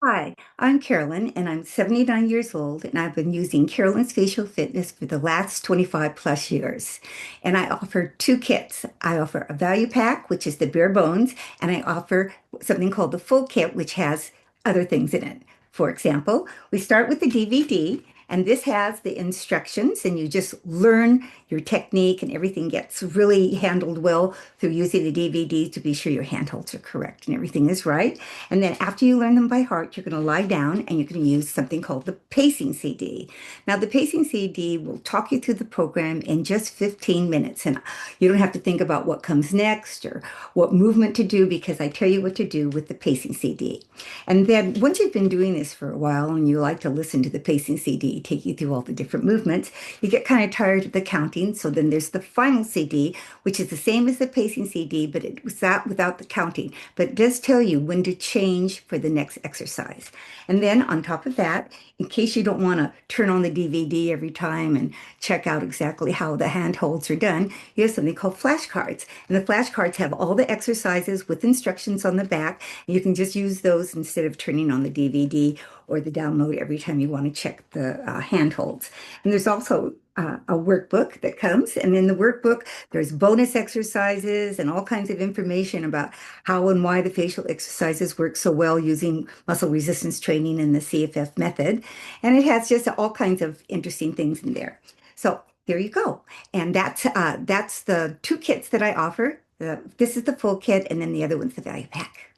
Hi, I'm Carolyn, and I'm 79 years old, and I've been using Carolyn's Facial Fitness for the last 25 plus years. And I offer two kits. I offer a value pack, which is the bare bones, and I offer something called the full kit, which has other things in it. For example, we start with the DVD, and this has the instructions, and you just learn your technique, and everything gets really handled well through using the DVD to be sure your handholds are correct and everything is right. And then after you learn them by heart, you're going to lie down and you're going to use something called the pacing CD. Now, the pacing CD will talk you through the program in just 15 minutes. And you don't have to think about what comes next or what movement to do because I tell you what to do with the pacing CD. And then once you've been doing this for a while and you like to listen to the pacing CD take you through all the different movements, you get kind of tired of the counting. So then there's the final CD, which is the same as the pacing CD, but it was that without the counting. But it does tell you when to change for the next exercise. And then on top of that, in case you don't want to turn on the DVD every time and check out exactly how the handholds are done, you have something called flashcards. And the flashcards have all the exercises with instructions on the back. And you can just use those instead of turning on the DVD or the download every time you want to check the handholds. And there's also a workbook that comes, and in the workbook, there's bonus exercises and all kinds of information about how and why the facial exercises work so well using muscle resistance training and the CFF method. And it has just all kinds of interesting things in there. So there you go. And that's the two kits that I offer. This is the full kit, and then the other one's the value pack.